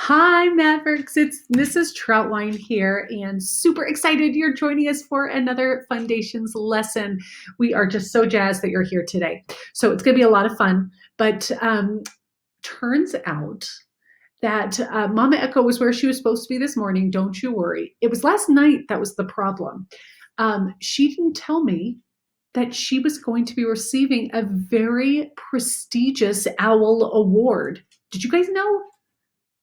Hi, Mavericks. It's Mrs. Troutwine here, and super excited you're joining us for another Fundations lesson. We are just so jazzed that you're here today. So it's going to be a lot of fun, but turns out that Mama Echo was where she was supposed to be this morning. Don't you worry. It was last night that was the problem. She didn't tell me that she was going to be receiving a very prestigious OWL award. Did you guys know?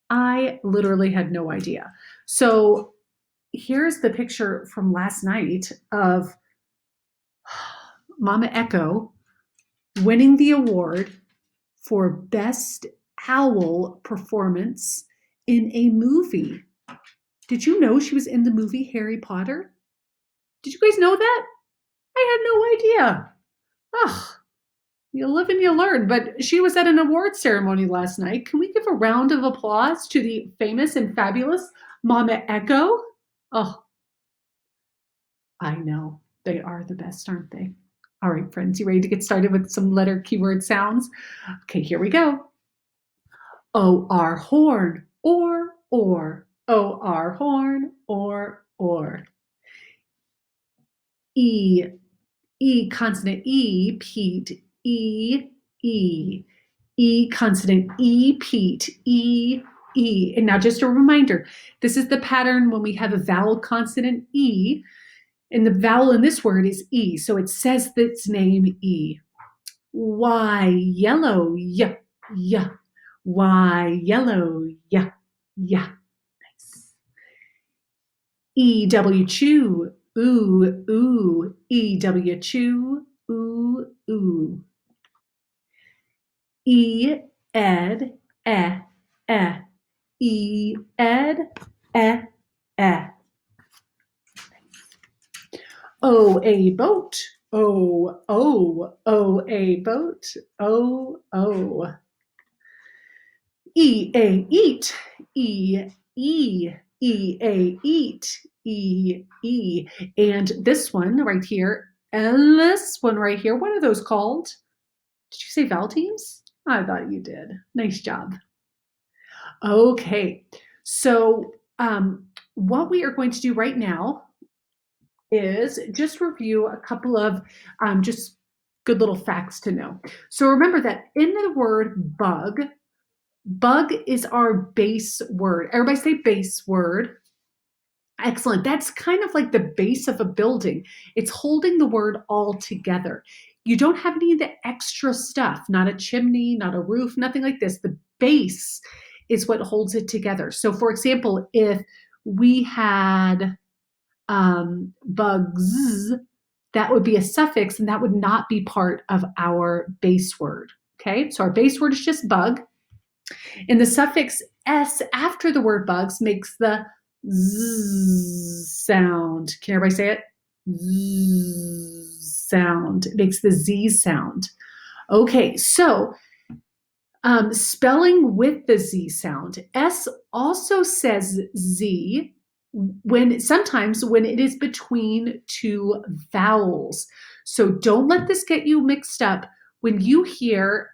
I literally had no idea. So here's the picture from last night of Mama Echo winning the award for Best Owl Performance in a Movie. Did you know she was in the movie Harry Potter? Did you guys know that? I had no idea. Ugh. You live and you learn, but she was at an award ceremony last night. Can we give a round of applause to the famous and fabulous Mama Echo? Oh, I know. They are the best, aren't they? All right, friends, you ready to get started with some letter keyword sounds? Okay, here we go. O-R horn, or. O-R horn, or. E, E consonant E, Pete, E, E. E consonant E, Pete, E, E. And now just a reminder, this is the pattern when we have a vowel consonant E, and the vowel in this word is E, so it says its name E. Y, yellow, y, y. Y, yellow, y, y. Nice. E, W, chew, ooh, ooh. E, W, chew, ooh, ooh. E, ed, eh. E, ed, eh. O, a boat. O, a boat. O. E, a eat. E, a eat. E. And this one right here, and this one right here, what are those called? Did you say vowel teams? I thought you did. Nice job. Okay, so what we are going to do right now is just review a couple of just good little facts to know. So remember that in the word bug is our base word. Everybody say base word. Excellent. That's kind of like the base of a building. It's holding the word all together. You don't have any of the extra stuff, not a chimney, not a roof, nothing like this. The base is what holds it together. So for example, if we had bugs, that would be a suffix and that would not be part of our base word. Okay, so our base word is just bug. And the suffix s after the word bugs makes the z sound. Can everybody say it? Z sound. It makes the z sound. Okay, so spelling with the z sound. S also says z sometimes when it is between two vowels. So don't let this get you mixed up. When you hear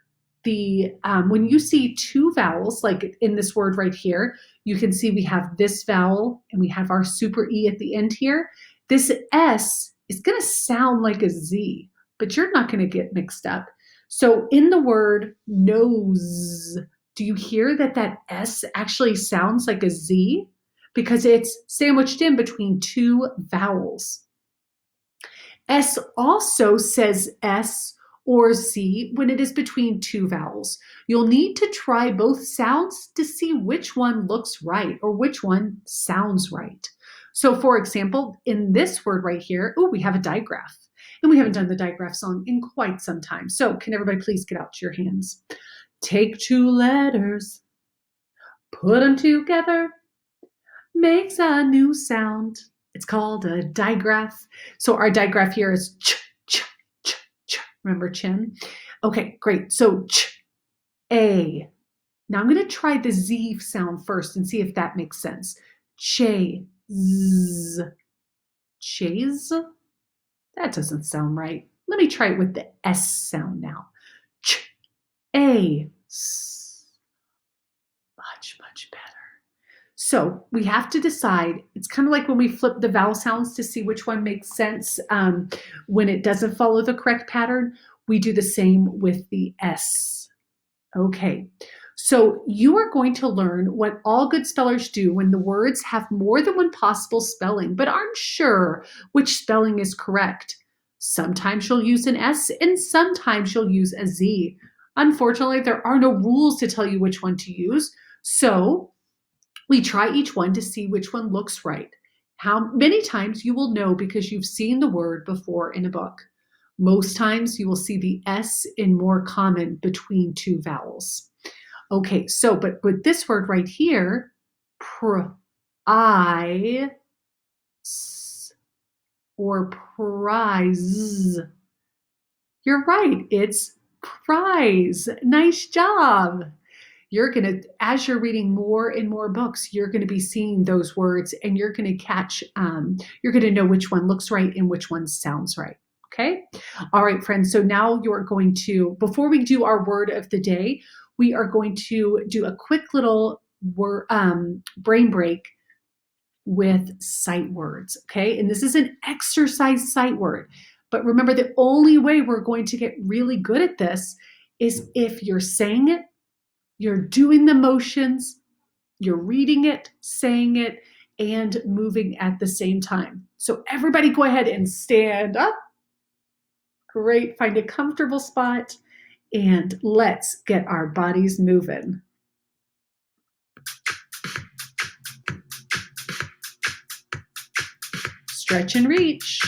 when you see two vowels, like in this word right here, you can see we have this vowel and we have our super E at the end here. This S is going to sound like a Z, but you're not going to get mixed up. So in the word nose, do you hear that S actually sounds like a Z? Because it's sandwiched in between two vowels. S also says S or Z when it is between two vowels. You'll need to try both sounds to see which one looks right or which one sounds right. So for example, in this word right here, we have a digraph. And we haven't done the digraph song in quite some time. So can everybody please get out your hands? Take two letters, put them together, makes a new sound. It's called a digraph. So our digraph here is ch, ch, ch, ch. Remember chin? Okay, great. So ch, a. Now I'm going to try the Z sound first and see if that makes sense. Che, z, chase. That doesn't sound right. Let me try it with the S sound now. Ch, a, s. much, much better. So we have to decide. It's kind of like when we flip the vowel sounds to see which one makes sense when it doesn't follow the correct pattern. We do the same with the S. Okay, so you are going to learn what all good spellers do when the words have more than one possible spelling, but aren't sure which spelling is correct. Sometimes you'll use an S and sometimes you'll use a Z. Unfortunately, there are no rules to tell you which one to use, so we try each one to see which one looks right. How many times you will know because you've seen the word before in a book. Most times you will see the S in more common between two vowels. Okay, so but with this word right here, I or prize. You're right, it's prize. Nice job. You're going to, as you're reading more and more books, you're going to be seeing those words and you're going to catch, you're going to know which one looks right and which one sounds right. Okay. All right, friends. So now you're going to, before we do our word of the day, we are going to do a quick little word, brain break with sight words. Okay. And this is an exercise sight word. But remember, the only way we're going to get really good at this is if you're saying it, you're doing the motions, you're reading it, saying it, and moving at the same time. So everybody go ahead and stand up. Great, find a comfortable spot, and let's get our bodies moving. Stretch and reach.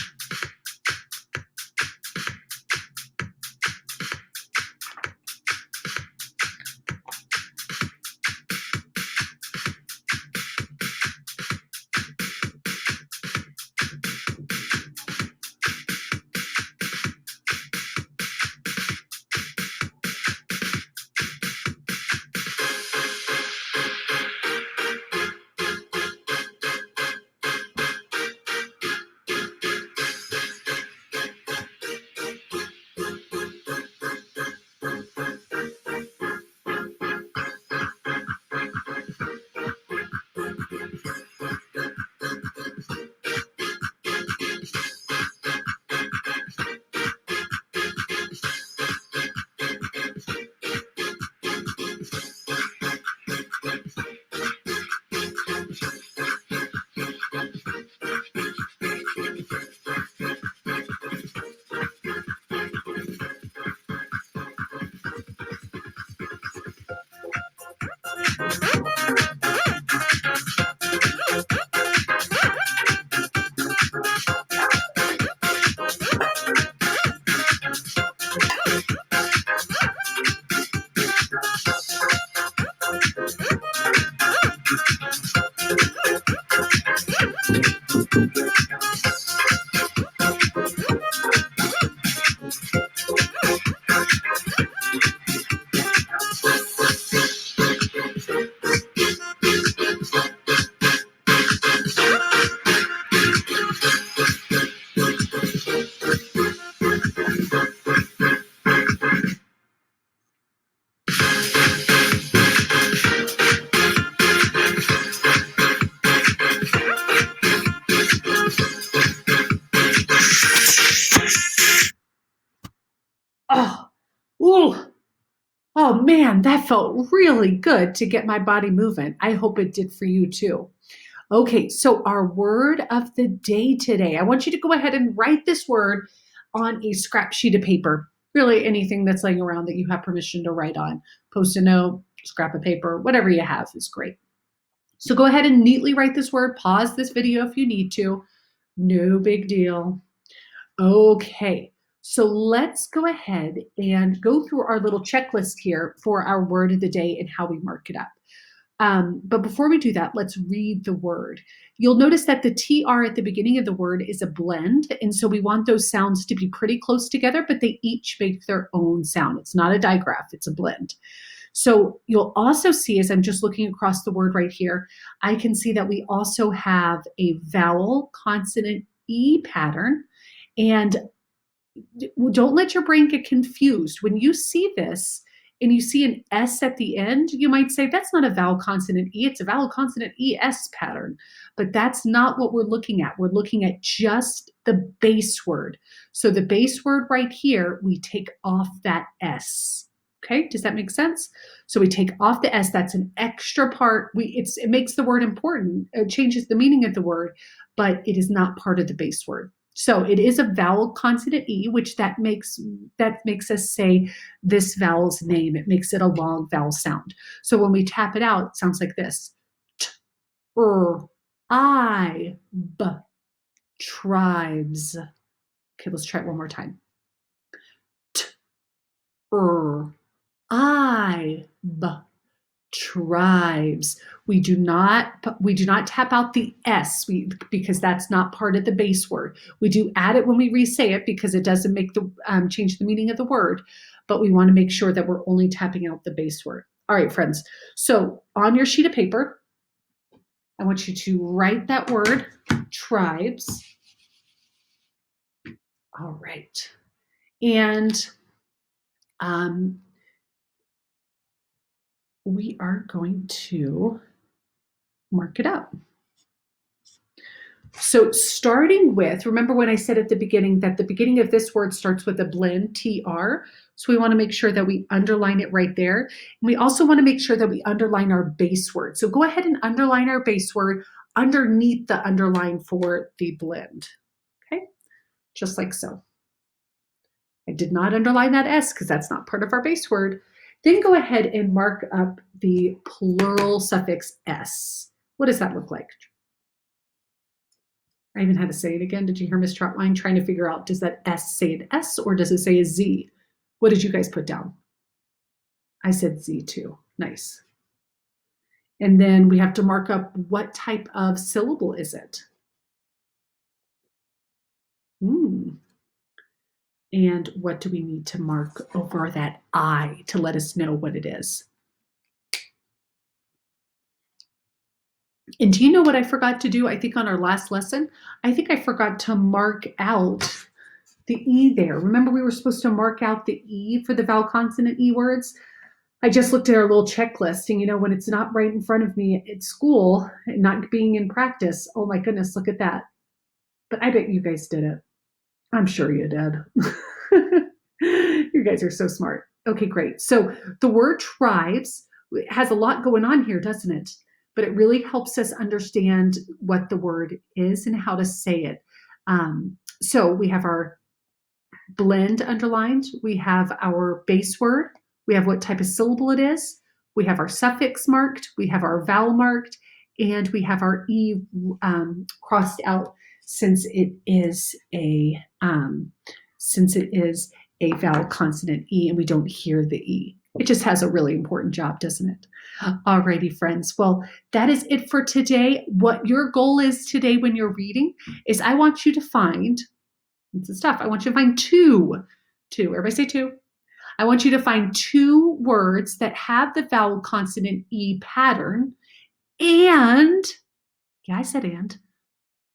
Oh, ooh. Oh man, that felt really good to get my body moving. I hope it did for you too. Okay, so our word of the day today. I want you to go ahead and write this word on a scrap sheet of paper. Really anything that's laying around that you have permission to write on. Post-it note, scrap of paper, whatever you have is great. So go ahead and neatly write this word. Pause this video if you need to. No big deal. Okay, so let's go ahead and go through our little checklist here for our word of the day and how we mark it up. But before we do that, let's read the word. You'll notice that the TR at the beginning of the word is a blend, and so we want those sounds to be pretty close together, but they each make their own sound. It's not a digraph, it's a blend. So you'll also see, as I'm just looking across the word right here, I can see that we also have a vowel consonant E pattern. And don't let your brain get confused. When you see this, and you see an S at the end, you might say that's not a vowel consonant E, it's a vowel consonant ES pattern. But that's not what we're looking at. We're looking at just the base word. So the base word right here, we take off that S. Okay, does that make sense? So we take off the S. That's an extra part. It makes the word important. It changes the meaning of the word, but it is not part of the base word. So it is a vowel consonant E, which that makes us say this vowel's name. It makes it a long vowel sound. So when we tap it out, it sounds like this. I, B, tribes. Okay, let's try it one more time. I, B, tribes. We do not tap out the S because that's not part of the base word. We do add it when we re-say it because it doesn't make the change the meaning of the word, but we want to make sure that we're only tapping out the base word. All right, friends. So on your sheet of paper, I want you to write that word, tribes. All right. And we are going to mark it up. So starting with, remember when I said at the beginning that the beginning of this word starts with a blend, TR. So we want to make sure that we underline it right there. And we also want to make sure that we underline our base word. So go ahead and underline our base word underneath the underline for the blend. Okay, just like so. I did not underline that S because that's not part of our base word. Then go ahead and mark up the plural suffix S. What does that look like? I even had to say it again. Did you hear Miss Troutline trying to figure out, does that S say an S or does it say a Z? What did you guys put down? I said Z too. Nice. And then we have to mark up what type of syllable is it? And what do we need to mark over that I to let us know what it is? And do you know what I forgot to do? I think on our last lesson, I think I forgot to mark out the E there. Remember we were supposed to mark out the E for the vowel consonant E words? I just looked at our little checklist and, you know, when it's not right in front of me at school and not being in practice, oh my goodness, look at that. But I bet you guys did it. I'm sure you did. You guys are so smart. Okay, great. So the word tribes has a lot going on here, doesn't it? But it really helps us understand what the word is and how to say it. So we have our blend underlined. We have our base word. We have what type of syllable it is. We have our suffix marked. We have our vowel marked. And we have our E crossed out since it is a vowel consonant E and we don't hear the E. It just has a really important job, doesn't it? Alrighty, friends. Well, that is it for today. What your goal is today when you're reading is I want you to find, this is tough, I want you to find two, everybody say two. I want you to find two words that have the vowel consonant E pattern and, yeah, I said and,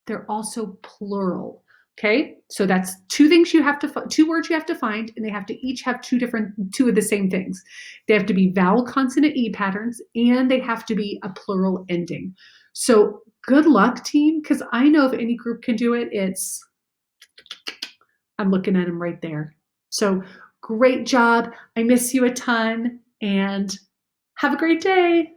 they're also plural. Okay, so that's two words you have to find, and they have to each have two of the same things. They have to be vowel consonant E patterns, and they have to be a plural ending. So good luck, team, because I know if any group can do it, I'm looking at them right there. So great job. I miss you a ton, and have a great day.